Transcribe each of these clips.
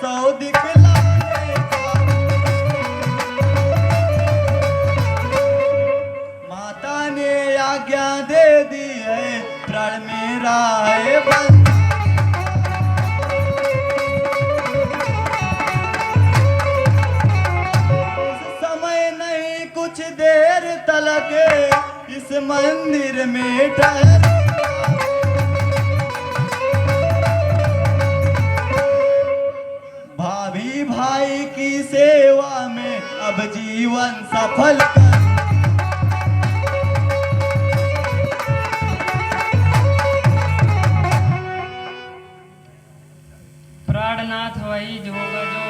सौ दिखलाने का। माता ने आज्ञा दे दी है, प्राण मेरा है बंद। कुछ देर तलक इस मंदिर में ठहर। भाभी भाई की सेवा में अब जीवन सफल कर। प्राणनाथ वही जो होगा, जो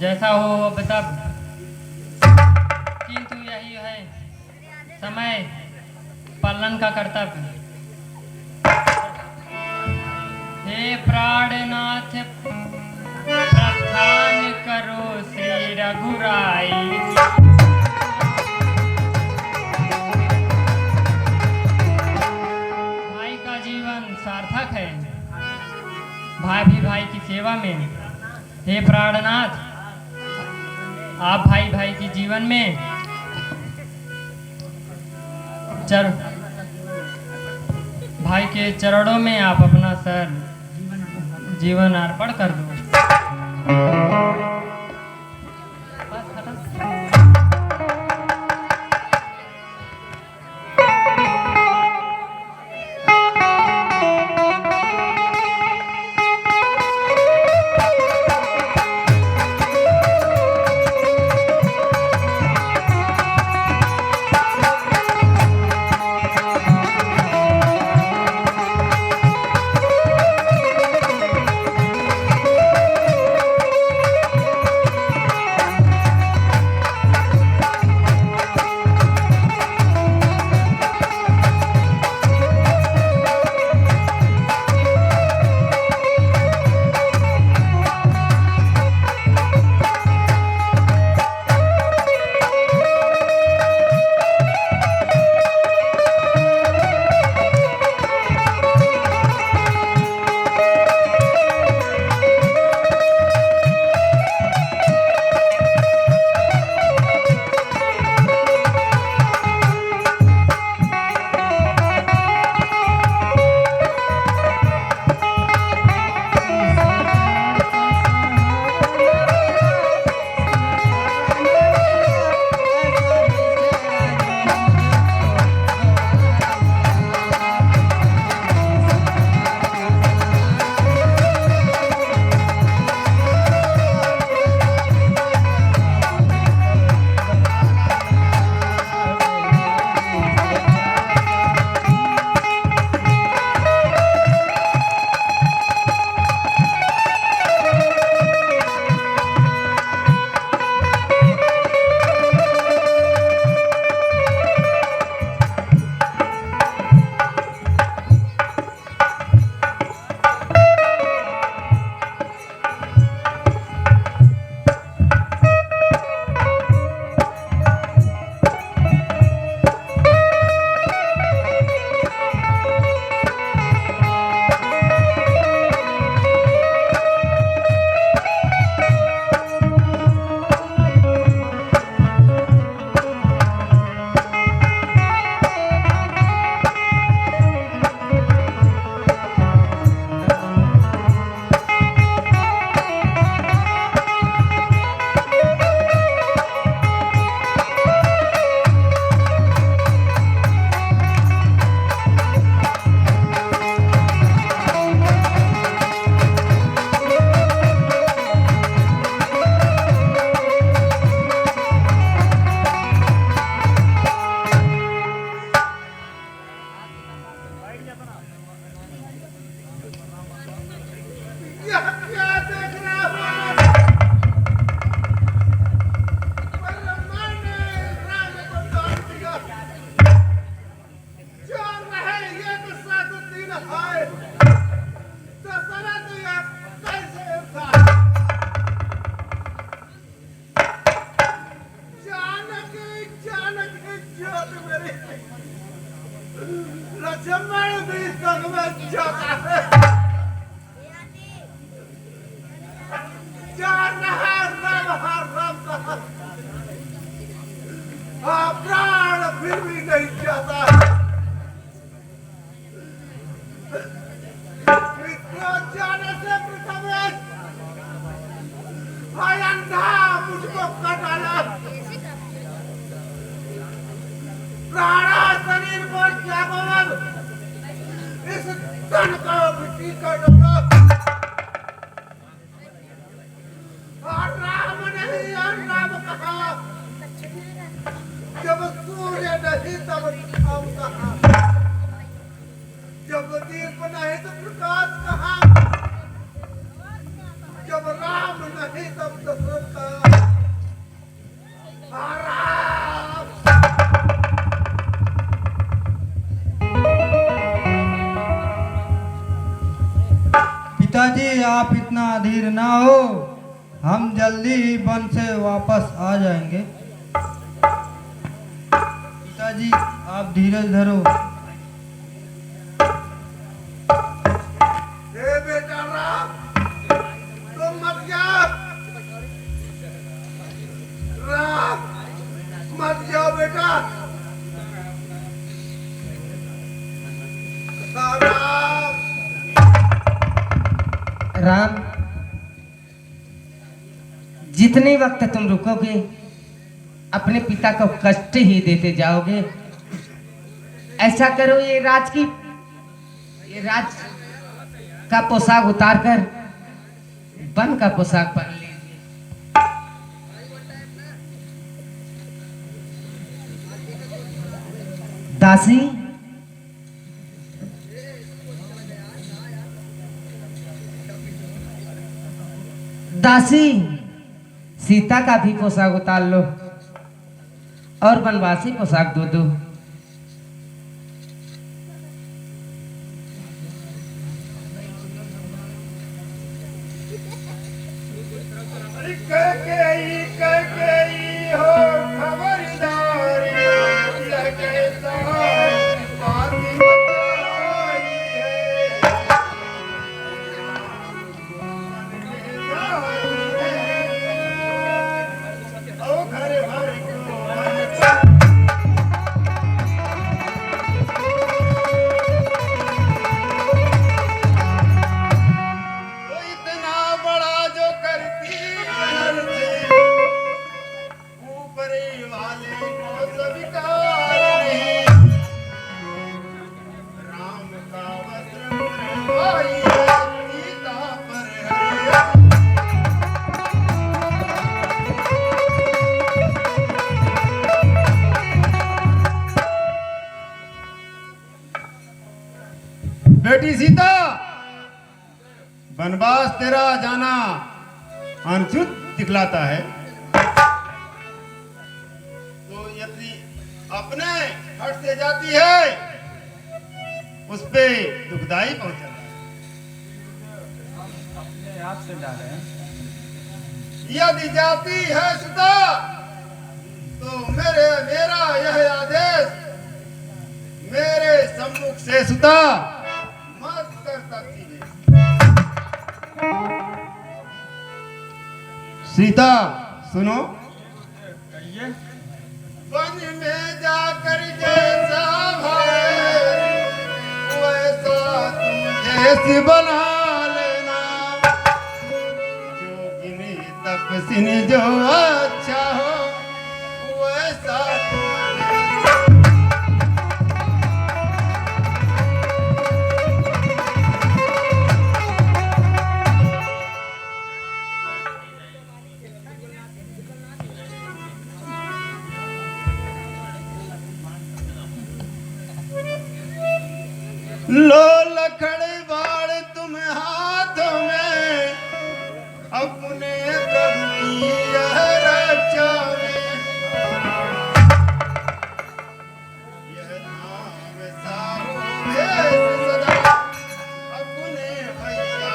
जैसा हो अब तब, किंतु यही है समय पालन का कर्तव्य। हे प्राणनाथ प्रस्थान करो श्री रघुराई। भाई का जीवन सार्थक है भाभी भाई की सेवा में। हे प्राणनाथ, आप भाई भाई के जीवन में भाई के चरणों में आप अपना सर जीवन अर्पण कर दो। कहाँ राम कहाँ प्राण फिर भी नहीं जाता। जाने से प्रथम अंधा मुझको कटाना, प्राणा शरीर को त्यागो, इस तन को मिट्टी कर दो। और राम नहीं और राम कहा, जब सूर्य नहीं तब छाव कहा, जब दीप नहीं तो प्रकाश कहा, जब राम नहीं तब दशरथ कहा। राम पिताजी आप इतना अधीर ना हो, हम जल्दी ही वन से वापस आ जाएंगे। पिताजी आप धीरज धरो। बेटा राम तुम मत जाओ, राम मत जाओ बेटा। राम, जितने वक्त तुम रुकोगे अपने पिता को कष्ट ही देते जाओगे। ऐसा करो, ये राज का पोशाक उतार कर वन का पोशाक पहन लीजिए। दासी, दासी सीता का भी पोशाक उतार लो और वनवासी पोशाक दो। कैकेयी हो खबरदार, लगे साथ बात बताई है। ओ घर भर बेटी सीता, वनवास तेरा जाना अनुचित दिखलाता है, तो यदि अपने हट से जाती है उस पे दुखदाई पहुंचा है। अपने आप से जा रहे हैं। यदि जाती है सीता तो मेरा यह आदेश मेरे सम्मुख से सुता मत कर सकती है। सीता सुनो, वन में जाकर जैसा भाई वैसा तुम जैसी बना लेना, जोगिनी तपस्विनी जो अच्छा हो वैसा लो लखड़े बाड़ तुम हाथ में अपने प्रभु की यह रक्षा में, यह नाम साहो भेष सदा अपने भैया।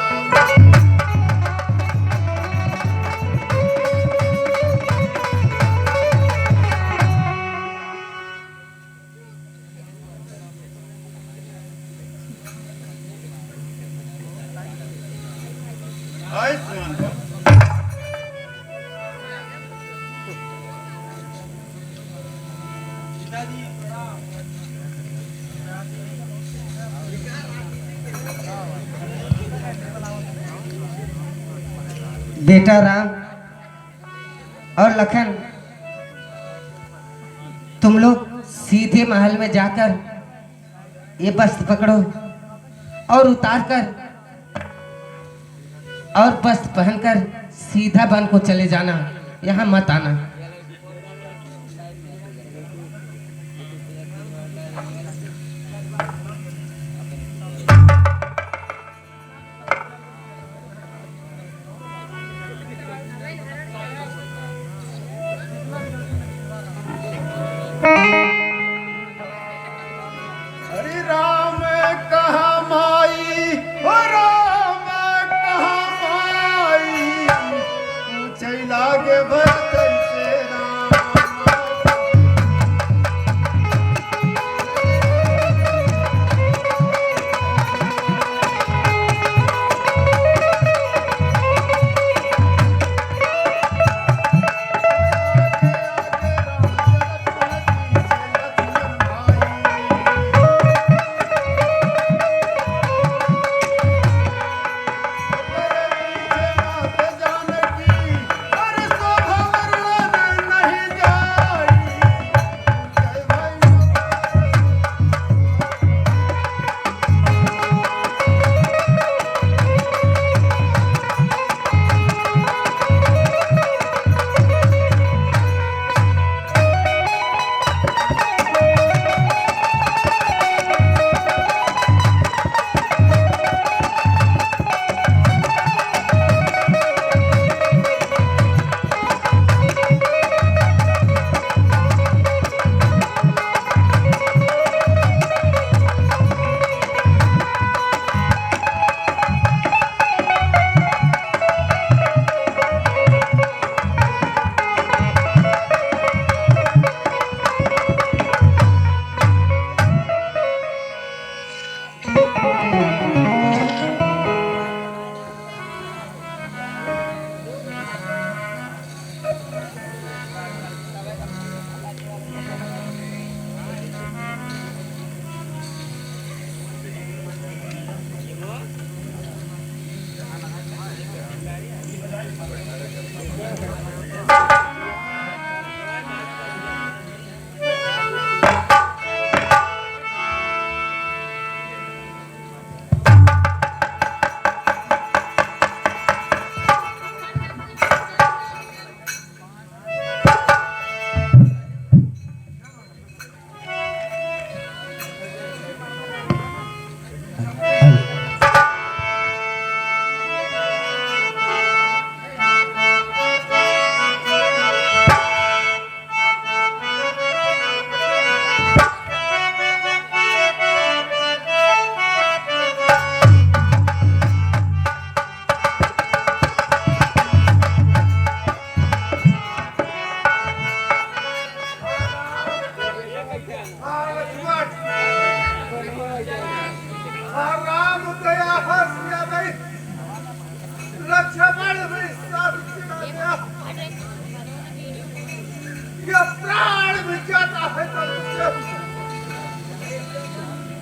बेटा राम और लखन, तुम लोग सीधे महल में जाकर ये वस्त्र पकड़ो और उतार कर और वस्त्र पहनकर सीधा वन को चले जाना, यहाँ मत आना। हरि राम कहा माई, हो राम कहा माई, ऊंचाई लागे भरत से राम।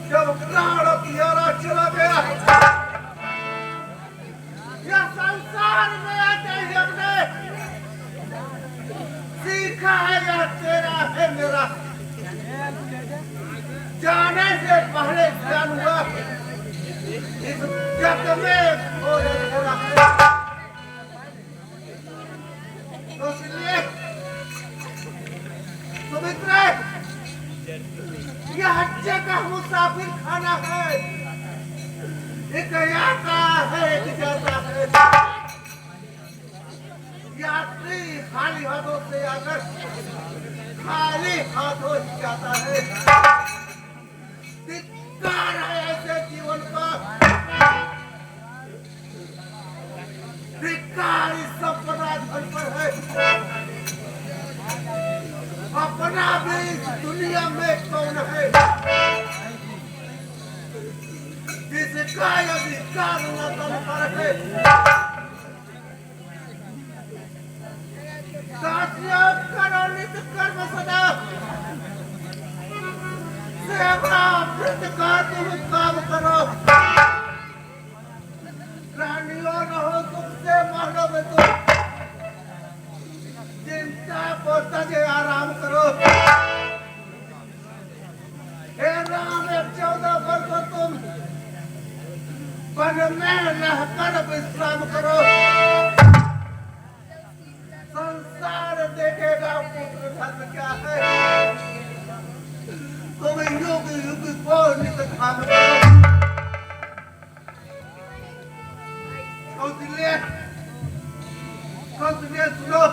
जब प्राण प्यारा चला गया, यह संसार में आते ही हमने सीखा है यह तेरा है मेरा। जाने से पहले जानूंगा इस जग में कोई मेरा है। तो इसलिए सुमित्रा, यह जगह मुसाफिर खाना है, एक आता है एक जाता है। यात्री खाली हाथों से आकर खाली हाथों ही जाता है। धिक्कार है ऐसे जीवन का, धिक्कार इस संपदा धन पर है। अपना भी इस दुनिया में कौन है जिसका अधिकार न तन पर है। साथियों, करो नित कर्म सदा, सेवा वृत्त का तुम काम करो। रानियों न हो तुमसे मानव तुम में रहकर विश्राम करो। संसार देखेगा पुत्र धर्म क्या है। तुम युग युग को नित ध्यान करो। कौशल्य कौशल्य सुनो।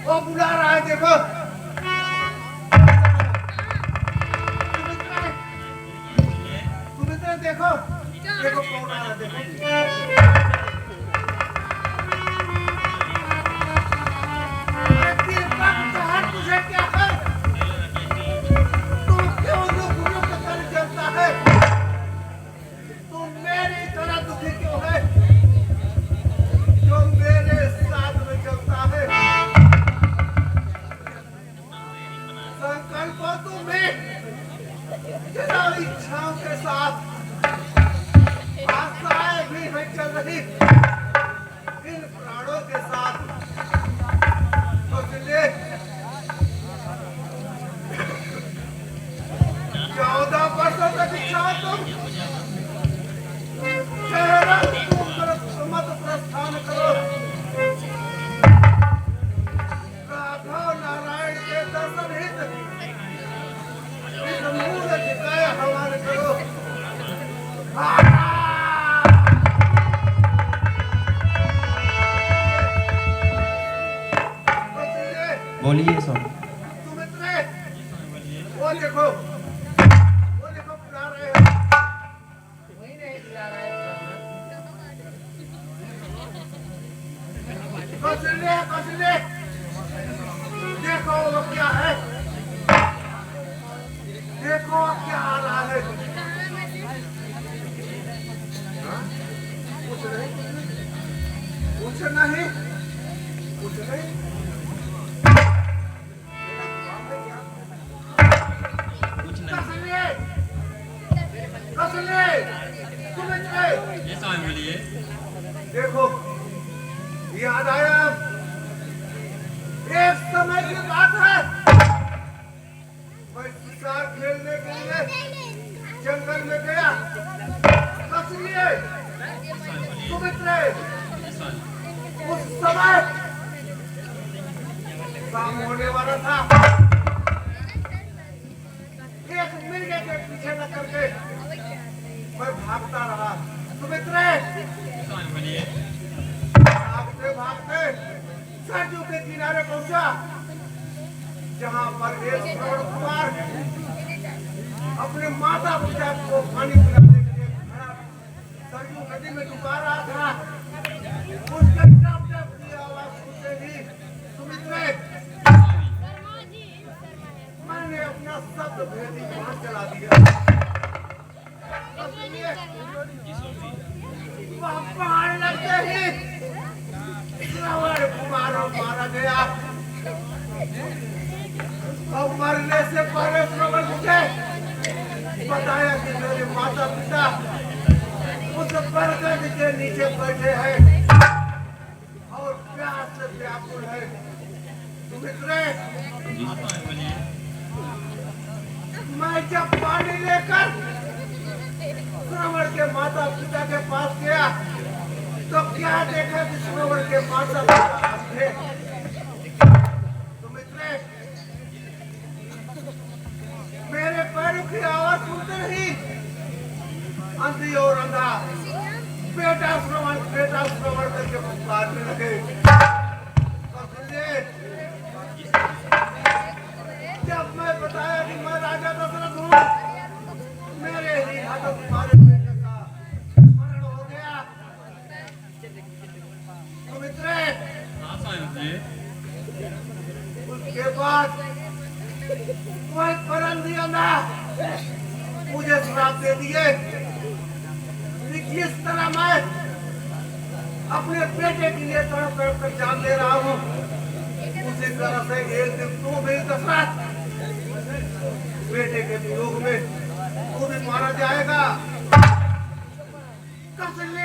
वो बुला रहा है देखो। सुमित्रा देखो देखो कौन आ रहा है देखो। अरे तेरे बाप का हाथ तुझे क्या है। तू क्यों रुक रुक कर चलता है। तू मेरी तरह दुखी क्यों है जो मेरे साथ में चलता है। संकल्पों तुम्हें तेरा इच्छाओं के साथ आशाएं भी है चल रही इन प्राणों के साथ। तो चलिए 14 वर्षों तक इच्छा तुम चेहरा मत प्रस्थान करो। राघव नारायण के दर्शन हित इस मूल जिकाया हवाले करो। बोलिए सब। सुमित्रे वो देखो बुला रहे हैं। वही नहीं बुला रहा है। कौशल्य देखो वो क्या है। देखो क्या आ रहा है। हाँ? कुछ नहीं कौशल्य सुमित्रे ये स्वामी बोलिए। देखो याद आया। एक समय की बात है मैं शिकार खेलने के लिए जंगल में गया। कौशल्य सुमित्रे उस समय शाम होने वाला था। एक मिर्गे के पीछे न करके मैं भागता रहा। सुमित्रे भागते भागते सरजू के किनारे पहुंचा जहां पर एक श्रवण कुमार अपने माता पिता को पानी पिलाने के लिए खड़ा सरजू नदी में डुबा रहा था। उसके टप टप की आवाज सुनते ही सुमित्रे मैंने अपना शब्द भेदी बाण चला दिया। वह बाण लगते ही श्रवण कुमार मारा गया। और मरने से पहले श्रवण मुझे बताया कि मेरे माता पिता उस बरगद के नीचे बैठे हैं और प्यास से व्याकुल है। सुमित्रे मैं जब पानी लेकर श्रवण के माता पिता के पास गया तो क्या देखा कि श्रवण के माता पिता थे। सुमित्रे मेरे पैरों की आवाज सुनते ही अंधी और अंधा बेटा श्रवण करके पुकारने लगे। जब मैं बताया कि मैं राजा दशरथ हूँ मेरे ही हाथों तुम्हारे बेटे का मरण हो गया। सुमित्रे उसके बाद वह परंधी अंधा मुझे श्राप दे दिए कि जिस तरह मैं अपने बेटे के लिए तड़प तड़प कर जान दे रहा हूँ उसी तरह से एक दिन तू भी दशरथ बेटे के वियोग में तू भी मारा जाएगा। कौशल्य